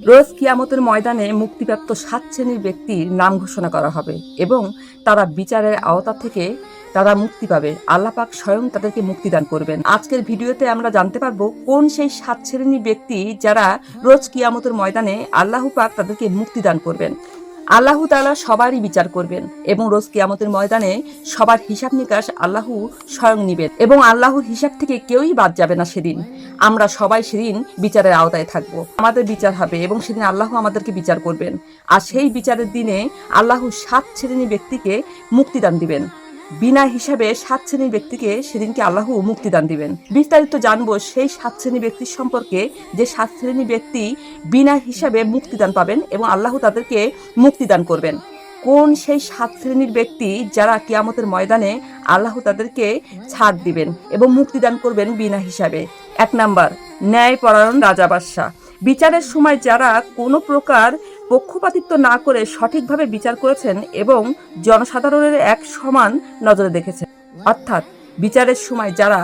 রোজ কিয়ামতের ময়দানে মুক্তিপ্রাপ্ত 7 শ্রেণীর ব্যক্তির নাম ঘোষণা করা হবে এবং তারা বিচারের আওতা থেকে তারা মুক্তি পাবে। আল্লাহ পাক স্বয়ং তাদেরকে মুক্তিদান করবেন। আজকের ভিডিওতে আমরা জানতে পারবো কোন সেই 7 শ্রেণীর ব্যক্তি যারা রোজ কিয়ামতের ময়দানে আল্লাহ পাক তাদেরকে মুক্তিদান করবেন। আল্লাহ তাআলা সবারই বিচার করবেন এবং রোজ কিয়ামতের ময়দানে সবার হিসাব নিকাশ আল্লাহ স্বয়ং নিবেন এবং আল্লাহর হিসাব থেকে কেউই বাদ যাবে না। সেদিন আমরা সবাই সেদিন বিচারের আওতায় থাকব, আমাদের বিচার হবে এবং সেদিন আল্লাহ আমাদেরকে বিচার করবেন। আর সেই বিচারের দিনে আল্লাহ 7 শ্রেণীর ব্যক্তিকে মুক্তিদান দিবেন। বিনা হিসাবে 7 শ্রেণীর ব্যক্তিকে সেদিনকে আল্লাহ মুক্তিদান দিবেন। বিস্তারিত জানবো সেই 7 শ্রেণীর ব্যক্তির সম্পর্কে, যে 7 শ্রেণীর ব্যক্তি বিনা হিসাবে মুক্তিদান পাবেন এবং আল্লাহ তাদেরকে মুক্তিদান করবেন। কোন সেই 7 শ্রেণীর ব্যক্তি যারা কিয়ামতের ময়দানে আল্লাহ তাদেরকে ছাড় দিবেন এবং মুক্তিদান করবেন বিনা হিসাবে। 1 নাম্বার, ন্যায়পরায়ণ রাজা বাদশাহ। বিচারের সময় যারা কোনো প্রকার পক্ষপাতিত্ব না করে সঠিকভাবে বিচার করেছেন এবং জনসাধারণের এক সমান নজরে দেখেছেন, অর্থাৎ বিচারের সময় যারা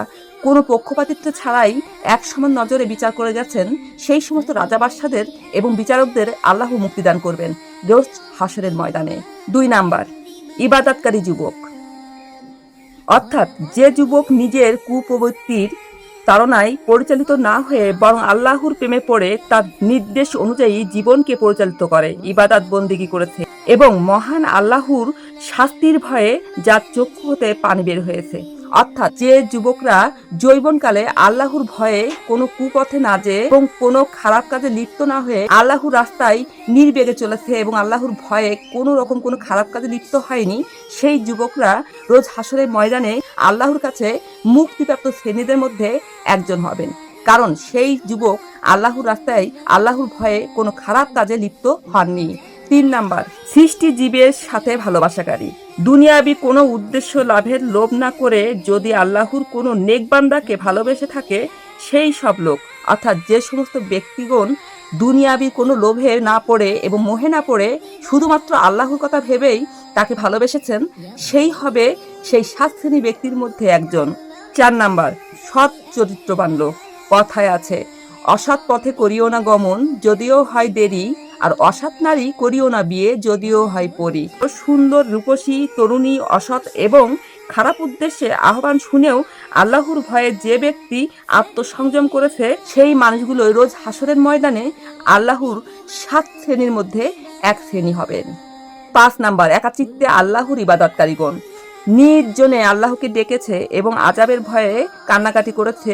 কোনো পক্ষপাতিত্ব ছাড়াই এক সমান নজরে বিচার করে গেছেন, সেই সমস্ত রাজা বাদশাদের এবং বিচারকদের আল্লাহ মুক্তিদান করবেন রোজ হাসরের ময়দানে। 2 নাম্বার, ইবাদতকারী যুবক। অর্থাৎ যে যুবক নিজের কুপ্রবৃত্তির তাড়নায় পরিচালিত না হয়ে বরং আল্লাহর প্রেমে পড়ে তার নির্দেশ অনুযায়ী জীবনকে পরিচালিত করে, ইবাদত বন্দেগী করেছে এবং মহান আল্লাহর শাস্তির ভয়ে যার চক্ষু হতে পানি বের হয়েছে। অর্থাৎ যে যুবকরা যৌবনকালে আল্লাহর ভয়ে কোনো কুপথে না যেয়ে এবং কোনো খারাপ কাজে লিপ্ত না হয়ে আল্লাহর রাস্তায় নির্বেগে চলেছে এবং আল্লাহর ভয়ে কোনো রকম কোনো খারাপ কাজে লিপ্ত হয়নি, সেই যুবকরা রোজ হাসরের ময়দানে আল্লাহর কাছে মুক্তিপ্রাপ্ত শ্রেণীদের মধ্যে একজন হবেন। কারণ সেই যুবক আল্লাহর রাস্তায় আল্লাহর ভয়ে কোনো খারাপ কাজে লিপ্ত হননি। 3 নাম্বার, সৃষ্টি জীবের সাথে ভালোবাসাকারী। দুনিয়াবি কোনো উদ্দেশ্য লাভের লোভ না করে যদি আল্লাহর কোনো নেক বান্দাকে ভালোবেসে থাকে, সেই সব লোক, অর্থাৎ যে সমস্ত ব্যক্তিগণ দুনিয়াবি কোনো লোভে না পড়ে এবং মোহে না পড়ে শুধুমাত্র আল্লাহর কথা ভেবেই তাকে ভালোবেসেছেন, সেই হবে সেই 7 শ্রেণী ব্যক্তির মধ্যে একজন। 4 নাম্বার, সৎ চরিত্রবান লোক। কথায় আছে, অসৎ পথে করিও না গমন যদিও হয় দেরি, আর অসৎ নারী করিও না বিয়ে যদিও হয় পরি। সুন্দর রূপসী তরুণী অসৎ এবং খারাপ উদ্দেশ্যে আহ্বান শুনেও আল্লাহর ভয়ে যে ব্যক্তি আত্মসংযম করেছে, সেই মানুষগুলো রোজ হাসরের ময়দানে আল্লাহর 7 শ্রেণীর মধ্যে এক শ্রেণী হবেন। 5 নাম্বার, একাচিত্তে আল্লাহর ইবাদতকারীগণ। নির্জনে আল্লাহকে ডেকেছে এবং আযাবের ভয়ে কান্নাকাটি করেছে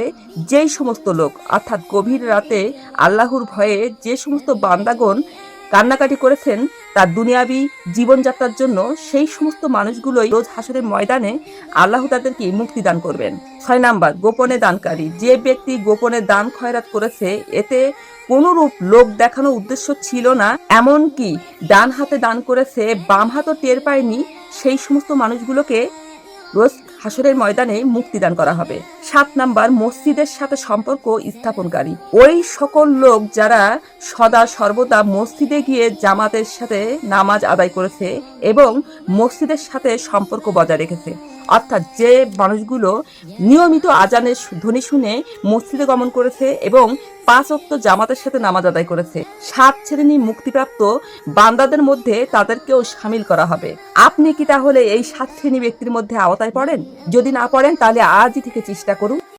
যেই সমস্ত লোক, অর্থাৎ গভীর রাতে আল্লাহর ভয়ে যে সমস্ত বান্দাগণ কান্নাকাটি করেছেন তার দুনিয়াবি জীবনযাত্রার জন্য, সেই সমস্ত মানুষগুলোই রোজ হাসরের ময়দানে আল্লাহ তাদেরকে মুক্তিদান করবেন। 6 নাম্বার, গোপনে দানকারী। যে ব্যক্তি গোপনে দান খয়রাত করেছে, এতে কোনরূপ লোক দেখানো উদ্দেশ্য ছিল না, এমনকি ডান হাতে দান করেছে বাম হাতও টের পায়নি, সেই সমস্ত মানুষগুলোকে রোজ হাসরের ময়দানে মুক্তিদান করা হবে। 7 নাম্বার, মসজিদের সাথে সম্পর্ক স্থাপনকারী। ওই সকল লোক যারা সদা সর্বদা মসজিদে গিয়ে জামাতের সাথে নামাজ আদায় করেছে এবং মসজিদের সাথে সম্পর্ক বজায় রেখেছে, অর্থাৎ যে মানুষগুলো নিয়মিত আজানের ধ্বনি শুনে মসজিদে গমন করেছে এবং 5 ওয়াক্ত জামাতের সাথে নামাজ আদায় করেছে, 7 শ্রেণী মুক্তিপ্রাপ্ত বান্দাদের মধ্যে তাদেরকেও শামিল করা হবে। আপনি কি তাহলে এই 7 শ্রেণী ব্যক্তির মধ্যে আওতায় পড়েন? যদি না পড়েন তাহলে আজই থেকে চেষ্টা করুন।